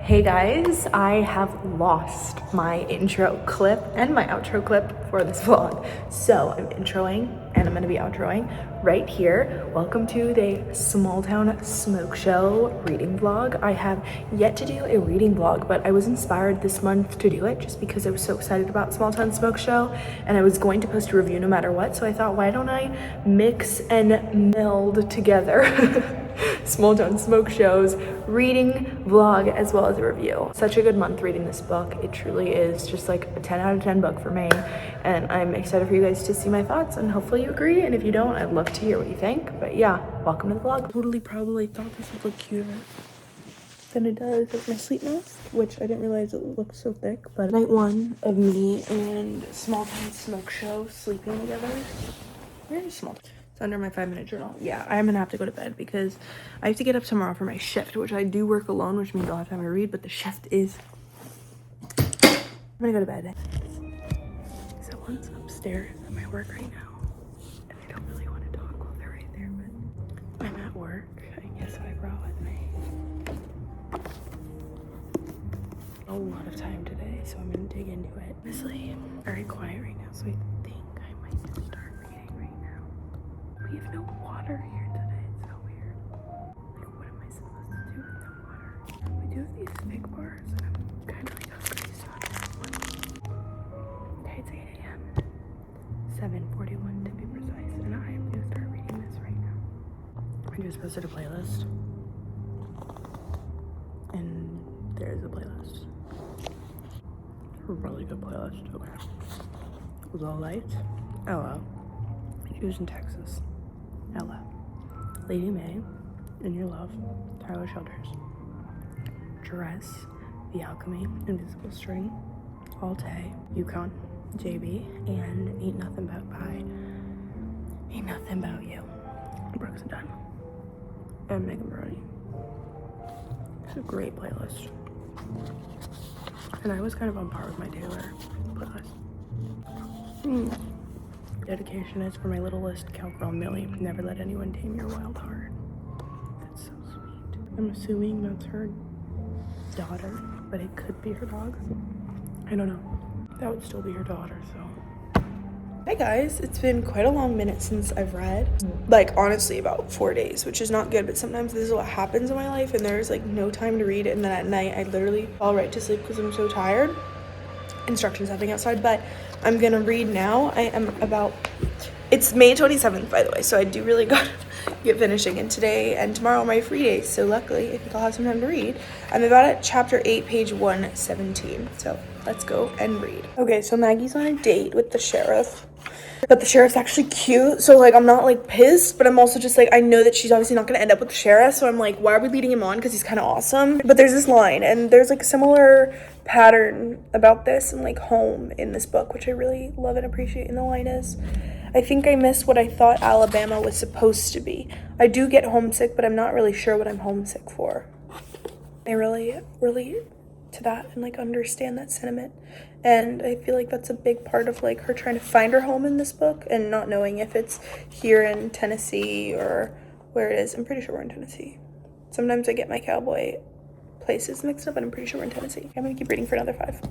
Hey guys, I have lost my intro clip and my outro clip for this vlog. So I'm introing and I'm gonna be outroing right here. Welcome to the Small Town Smoke Show reading vlog. I have yet to do a reading vlog, but I was inspired this month to do it just because I was so excited about Small Town Smoke Show and I was going to post a review no matter what. So I thought, why don't I mix and meld together Small Town Smoke Show's reading vlog as well as a review. Such a good month reading this book. It truly is just like a 10 out of 10 book for me, and I'm excited for you guys to see my thoughts, and hopefully you agree, and if you don't, I'd love to hear what you think. But yeah, welcome to the vlog. Totally probably thought this would look cuter than it does as my sleep mask, which I didn't realize it looked so thick. But night one of me and Small Town Smoke Show sleeping together. Very small. It's under my 5-minute journal. Yeah, I'm gonna have to go to bed because I have to get up tomorrow for my shift, which I do work alone, which means I'll have time to read, but the shift is... I'm gonna go to bed. Someone's upstairs at my work right now, and I don't really want to talk while they're right there, but I'm at work. I guess I brought with me a lot of time today, so I'm gonna dig into it. Honestly, I'm very quiet right now, so I think I might just start reading right now. We have no water here today. It's so weird. Like, what am I supposed to do with no water? We do have these big bars, and I'm kind of like hungry, so I'm gonna want one. Okay, it's 8 a.m. 7:41 to be precise, and I am gonna start reading this right now. I just posted a playlist, and there's a playlist. A really good playlist. Okay. Low Lights. Ella. She was in Texas. Ella. Lady May. In Your Love. Tyler Childers. Dress. The Alchemy. Invisible String. Altae. Yukon. JB. And Ain't Nothing About You. Brooks and Dunn. And Megan Brody. It's a great playlist. And I was kind of on par with my Taylor playlist. Dedication is for my little list cowgirl Millie. Never let anyone tame your wild heart. That's so sweet. I'm assuming that's her daughter, but it could be her dog. I don't know. That would still be her daughter, so. Hi guys, it's been quite a long minute since I've read. Like, honestly, about 4 days, which is not good, but sometimes this is what happens in my life, and there's like no time to read it, and then at night I literally fall right to sleep because I'm so tired. Instructions happening outside, but I'm gonna read now. I am about, it's May 27th, by the way, so I do really gotta get finishing, and today and tomorrow are my free days, so luckily I think I'll have some time to read. I'm about at chapter 8, page 117, so let's go and read. Okay, so Maggie's on a date with the sheriff, but the sheriff's actually cute, so like I'm not like pissed, but I'm also just like, I know that she's obviously not gonna end up with the sheriff, so I'm like, why are we leading him on? Because he's kind of awesome. But there's this line, and there's like a similar pattern about this and like home in this book, which I really love and appreciate. And the line is, I think I miss what I thought Alabama was supposed to be. I do get homesick, but I'm not really sure what I'm homesick for. I really relate to that and like understand that sentiment, and I feel like that's a big part of like her trying to find her home in this book and not knowing if it's here in Tennessee or where it is. I'm pretty sure we're in Tennessee. Sometimes I get my cowboy places mixed up, but I'm pretty sure we're in Tennessee. I'm gonna keep reading for another 5.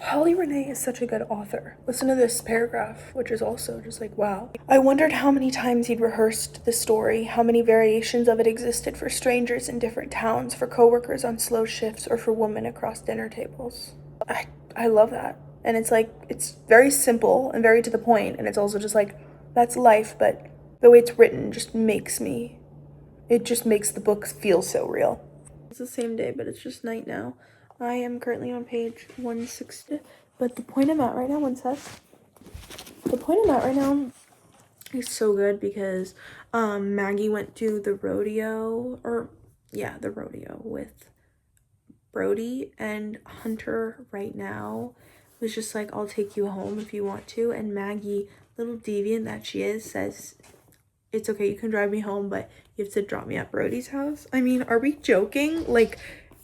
Holly Renee is such a good author. Listen to this paragraph, which is also just like, wow. I wondered how many times he'd rehearsed the story, how many variations of it existed for strangers in different towns, for coworkers on slow shifts, or for women across dinner tables. I love that. And it's like, it's very simple and very to the point, and it's also just like, that's life, but the way it's written just makes the book feel so real. It's the same day, but it's just night now. I am currently on page 160, but the point I'm at right now, is so good because Maggie went to the rodeo, with Brody, and Hunter right now was just like, I'll take you home if you want to, and Maggie, little deviant that she is, says, it's okay, you can drive me home, but you have to drop me at Brody's house. I mean, are we joking? Like,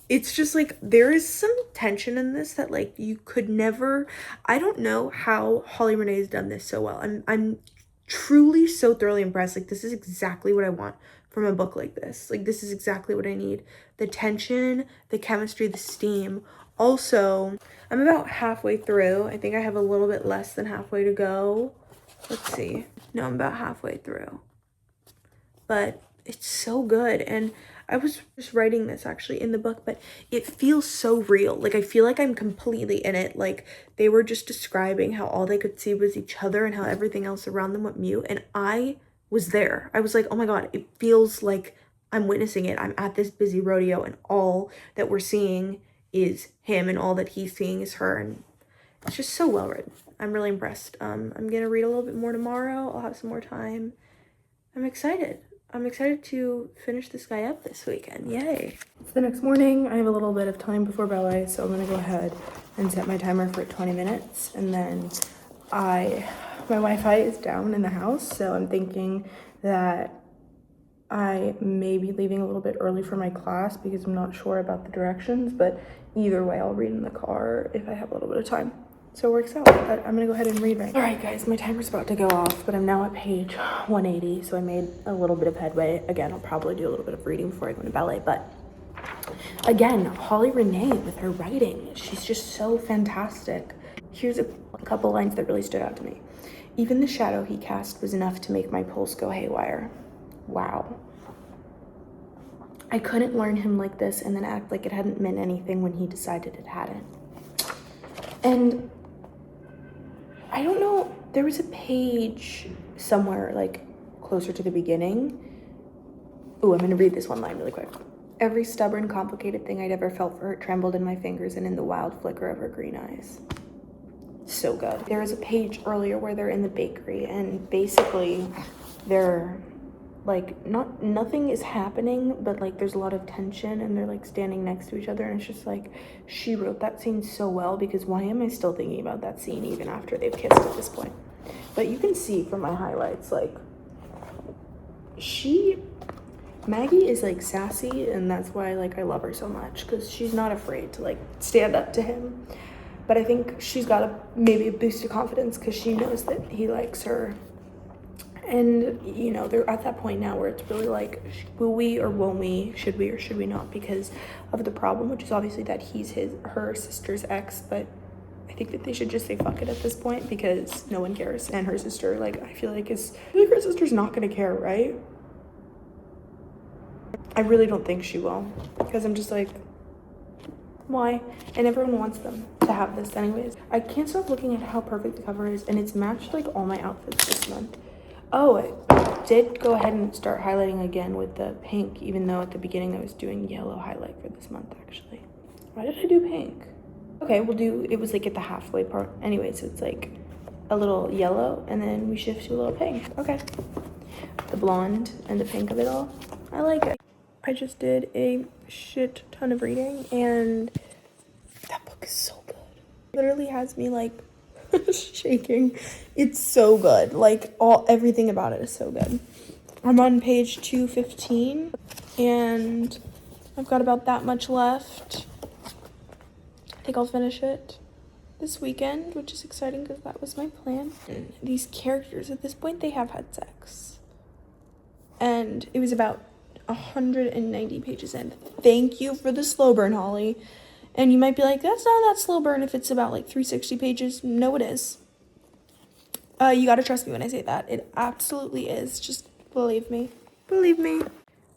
it's just like, there is some tension in this that like you could never, I don't know how Holly Renee has done this so well. I'm truly so thoroughly impressed. Like, this is exactly what I want from a book like this. Like, this is exactly what I need. The tension, the chemistry, the steam. Also, I'm about halfway through. I think I have a little bit less than halfway to go. Let's see. No, I'm about halfway through. But it's so good. And I was just writing this actually in the book, but it feels so real. Like, I feel like I'm completely in it. Like, they were just describing how all they could see was each other and how everything else around them went mute. And I was there. I was like, oh my God, it feels like I'm witnessing it. I'm at this busy rodeo and all that we're seeing is him and all that he's seeing is her. And it's just so well written. I'm really impressed. I'm gonna read a little bit more tomorrow. I'll have some more time. I'm excited. I'm excited to finish this guy up this weekend. Yay. It's the next morning. I have a little bit of time before ballet, so I'm gonna go ahead and set my timer for 20 minutes. And then my Wi-Fi is down in the house, so I'm thinking that I may be leaving a little bit early for my class because I'm not sure about the directions, but either way, I'll read in the car if I have a little bit of time. So it works out, but I'm gonna go ahead and read right now. All right, guys, my timer's about to go off, but I'm now at page 180, so I made a little bit of headway. Again, I'll probably do a little bit of reading before I go to ballet, but again, Holly Renee with her writing, she's just so fantastic. Here's a couple lines that really stood out to me. Even the shadow he cast was enough to make my pulse go haywire. Wow. I couldn't learn him like this and then act like it hadn't meant anything when he decided it hadn't. And I don't know, there was a page somewhere like closer to the beginning. Ooh, I'm gonna read this one line really quick. Every stubborn, complicated thing I'd ever felt for her trembled in my fingers and in the wild flicker of her green eyes. So good. There was a page earlier where they're in the bakery and basically they're like, nothing is happening, but like there's a lot of tension and they're like standing next to each other, and it's just like, she wrote that scene so well, because why am I still thinking about that scene even after they've kissed at this point? But you can see from my highlights, like, Maggie is like sassy, and that's why like I love her so much, because she's not afraid to like stand up to him. But I think she's got maybe a boost of confidence because she knows that he likes her. And, you know, they're at that point now where it's really like, will we or won't we, should we or should we not, because of the problem, which is obviously that he's her sister's ex. But I think that they should just say fuck it at this point, because no one cares. And her sister, like, I feel like her sister's not gonna care, right? I really don't think she will, because I'm just like, why? And everyone wants them to have this anyways. I can't stop looking at how perfect the cover is, and it's matched like all my outfits this month. Oh, I did go ahead and start highlighting again with the pink, even though at the beginning I was doing yellow highlight for this month, actually. Why did I do pink? Okay, it was like at the halfway part. Anyway, so it's like a little yellow, and then we shift to a little pink. Okay. The blonde and the pink of it all. I like it. I just did a shit ton of reading, and that book is so good. It literally has me like shaking. It's so good. Like everything about it is so good. I'm on page 215 and I've got about that much left. I think I'll finish it this weekend, which is exciting because that was my plan. And these characters at this point, they have had sex, and it was about 190 pages in. Thank you for the slow burn, Holly. And you might be like, that's not that slow burn if it's about like 360 pages. No, it is. You gotta trust me when I say that. It absolutely is. Just believe me. Believe me.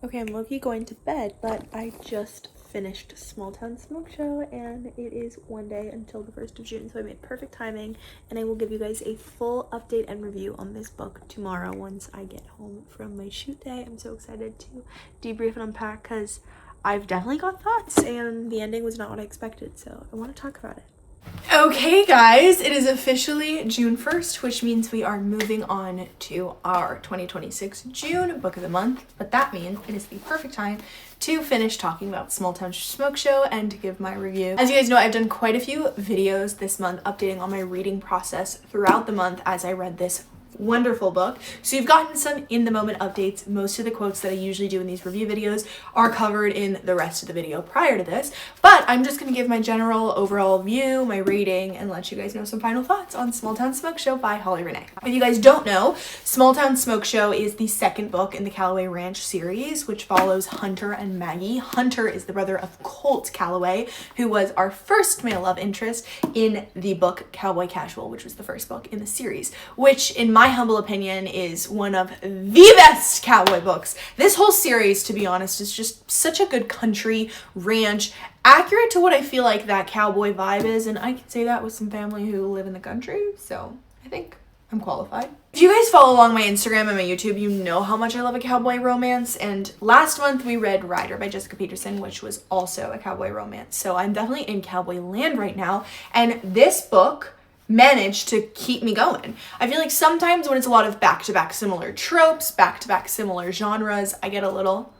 Okay, I'm low-key going to bed, but I just finished Small Town Smoke Show, and it is one day until the 1st of June, so I made perfect timing, and I will give you guys a full update and review on this book tomorrow once I get home from my shoot day. I'm so excited to debrief and unpack because I've definitely got thoughts, and the ending was not what I expected, so I want to talk about it. Okay guys, it is officially June 1st, which means we are moving on to our 2026 June book of the month, but that means it is the perfect time to finish talking about Small Town Smoke Show and to give my review. As you guys know, I've done quite a few videos this month updating on my reading process throughout the month as I read this Wonderful book. So you've gotten some in the moment updates. Most of the quotes that I usually do in these review videos are covered in the rest of the video prior to this, but I'm just going to give my general overall view, my rating, and let you guys know some final thoughts on Small Town Smoke Show by Holly Renee. If you guys don't know, Small Town Smoke Show is the second book in the Calloway Ranch series, which follows Hunter and Maggie. Hunter is the brother of Colt Calloway, who was our first male love interest in the book Cowboy Casual, which was the first book in the series, which in my humble opinion is one of the best cowboy books. This whole series, to be honest, is just such a good country ranch, accurate to what I feel like that cowboy vibe is, and I can say that with some family who live in the country, so I think I'm qualified. If you guys follow along my Instagram and my YouTube, you know how much I love a cowboy romance, and last month we read Rider by Jessica Peterson, which was also a cowboy romance, so I'm definitely in cowboy land right now, and this book managed to keep me going. I feel like sometimes when it's a lot of back-to-back similar tropes, back-to-back similar genres, I get a little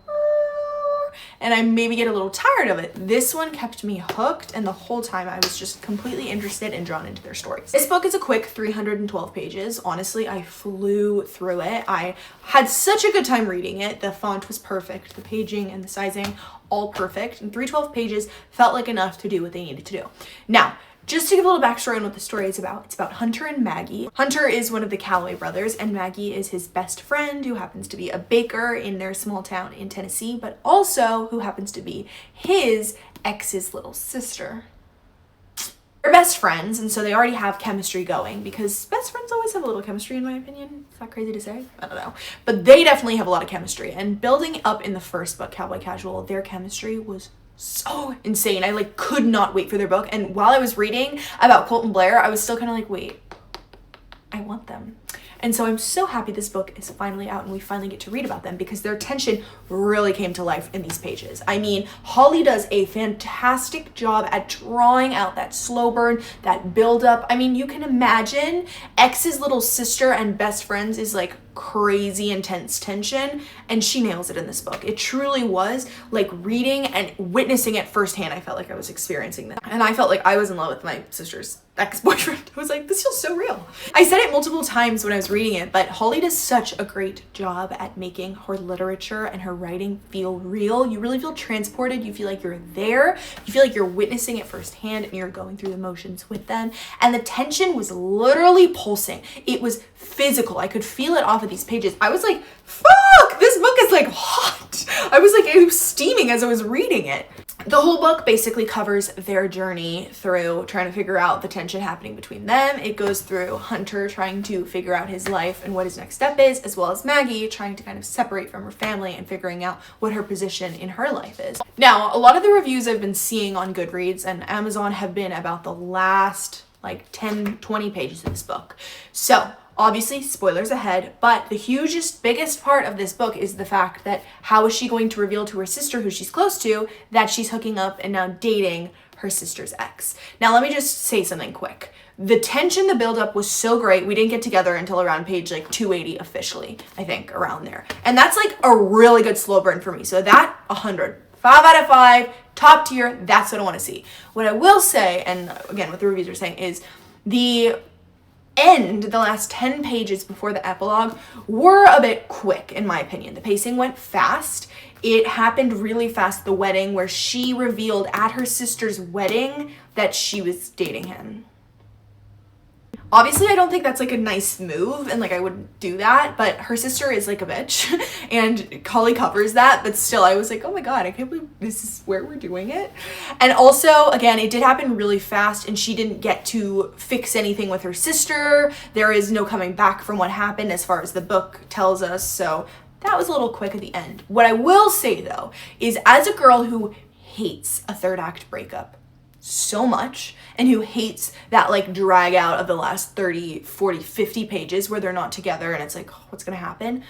and I maybe get a little tired of it. This one kept me hooked, and the whole time I was just completely interested and drawn into their stories. This book is a quick 312 pages. Honestly, I flew through it. I had such a good time reading it. The font was perfect, the paging and the sizing, all perfect, and 312 pages felt like enough to do what they needed to do. Now, just to give a little backstory on what the story is about, it's about Hunter and Maggie. Hunter is one of the Calloway brothers, and Maggie is his best friend who happens to be a baker in their small town in Tennessee, but also who happens to be his ex's little sister. They're best friends, and so they already have chemistry going, because best friends always have a little chemistry in my opinion. Is that crazy to say? I don't know. But they definitely have a lot of chemistry, and building up in the first book, Cowboy Casual, their chemistry was so insane. I could not wait for their book, and while I was reading about Colt and Blair, I was still kind of like, wait, I want them. And so I'm so happy this book is finally out and we finally get to read about them, because their tension really came to life in these pages. I mean, Holly does a fantastic job at drawing out that slow burn, that build up. I mean, you can imagine ex's little sister and best friends is crazy intense tension, and she nails it in this book. It truly was reading and witnessing it firsthand. I felt like I was experiencing that, and I felt like I was in love with my sister's ex-boyfriend. I was like, this feels so real. I said it multiple times when I was reading it, but Holly does such a great job at making her literature and her writing feel real. You really feel transported. You feel like you're there. You feel like you're witnessing it firsthand, and you're going through the motions with them. And the tension was literally pulsing. It was physical. I could feel it off of these pages. I was like, fuck, this book is hot. I was steaming as I was reading it. The whole book basically covers their journey through trying to figure out the tension happening between them. It goes through Hunter trying to figure out his life and what his next step is, as well as Maggie trying to kind of separate from her family and figuring out what her position in her life is. Now, a lot of the reviews I've been seeing on Goodreads and Amazon have been about the last 10, 20 pages of this book. So obviously, spoilers ahead, but the biggest part of this book is the fact that how is she going to reveal to her sister, who she's close to, that she's hooking up and now dating her sister's ex. Now, let me just say something quick. The tension, the buildup was so great. We didn't get together until around page 280 officially, I think, around there. And that's a really good slow burn for me. So that, 100. 5 out of 5, top tier, that's what I want to see. What I will say, and again, what the reviews are saying, is the last 10 pages before the epilogue were a bit quick, in my opinion. The pacing went fast. It happened really fast, the wedding, where she revealed at her sister's wedding that she was dating him. Obviously, I don't think that's a nice move, and I wouldn't do that, but her sister is a bitch, and Holly covers that, but still, I was like, oh my god, I can't believe this is where we're doing it. And also, again, it did happen really fast, and she didn't get to fix anything with her sister. There is no coming back from what happened as far as the book tells us, so that was a little quick at the end. What I will say, though, is as a girl who hates a third act breakup so much, and who hates that drag out of the last 30, 40, 50 pages where they're not together and it's what's gonna happen,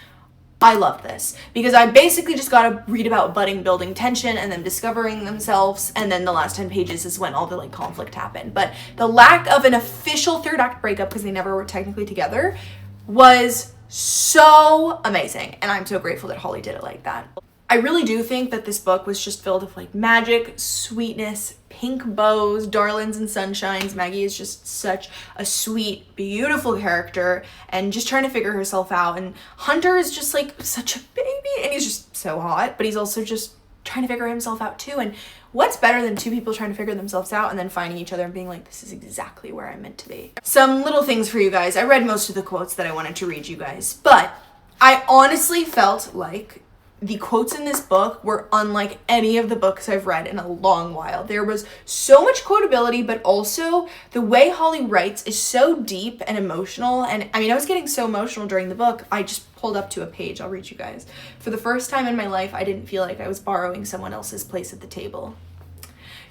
I love this, because I basically just gotta read about building tension and them discovering themselves, and then the last 10 pages is when all the conflict happened. But the lack of an official third act breakup, because they never were technically together, was so amazing, and I'm so grateful that Holly did it like that. I really do think that this book was just filled with like magic, sweetness, pink bows, darlings and sunshines. Maggie is just such a sweet, beautiful character and just trying to figure herself out. And Hunter is just like such a baby and he's just so hot, but he's also just trying to figure himself out too. And what's better than two people trying to figure themselves out and then finding each other and being like, this is exactly where I'm meant to be. Some little things for you guys. I read most of the quotes that I wanted to read you guys, but I honestly felt like the quotes in this book were unlike any of the books I've read in a long while. There was so much quotability, but also the way Holly writes is so deep and emotional. And I mean, I was getting so emotional during the book, I just pulled up to a page. I'll read you guys. For the first time in my life, I didn't feel like I was borrowing someone else's place at the table.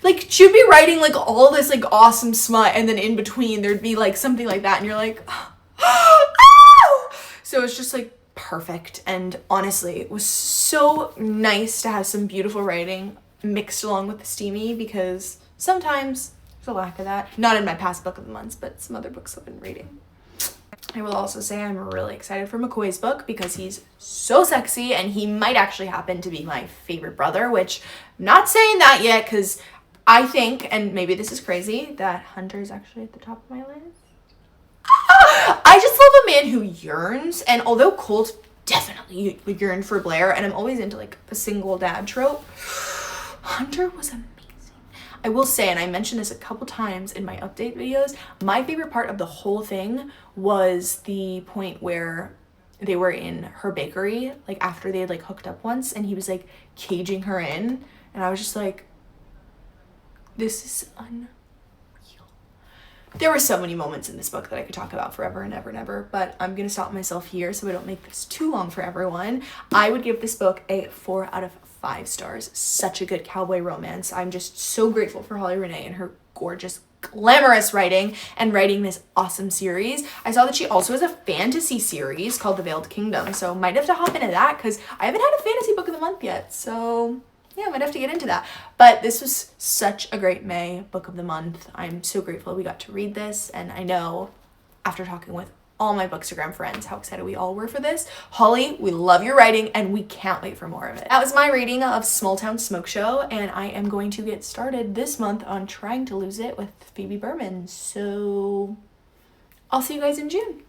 Like, she'd be writing like all this like awesome smut, and then in between there'd be like something like that, and you're like, oh! So it's just like perfect. And honestly, it was so nice to have some beautiful writing mixed along with the steamy, because sometimes there's a lack of that. Not in my past book of the months, but some other books I've been reading. I will also say I'm really excited for McCoy's book because he's so sexy and he might actually happen to be my favorite brother, which I'm not saying that yet because I think, and maybe this is crazy, that Hunter's actually at the top of my list. I just love a man who yearns, and although Colt definitely yearned for Blair, and I'm always into like a single dad trope, Hunter was amazing. I will say, and I mentioned this a couple times in my update videos, my favorite part of the whole thing was the point where they were in her bakery, like after they had like hooked up once, and he was like caging her in, and I was just like, this is unreal. There were so many moments in this book that I could talk about forever and ever and ever, but I'm gonna stop myself here so I don't make this too long for everyone. I would give this book a 4 out of 5 stars. Such a good cowboy romance. I'm just so grateful for Holly Renee and her gorgeous, glamorous writing and writing this awesome series. I saw that she also has a fantasy series called The Veiled Kingdom, so might have to hop into that because I haven't had a fantasy book of the month yet, so yeah, I might have to get into that. But this was such a great May book of the month. I'm so grateful we got to read this, and I know after talking with all my Bookstagram friends how excited we all were for this. Holly, we love your writing and we can't wait for more of it. That was my rating of Small Town Smoke Show, and I am going to get started this month on Trying to Lose It with Phoebe Berman. So I'll see you guys in June.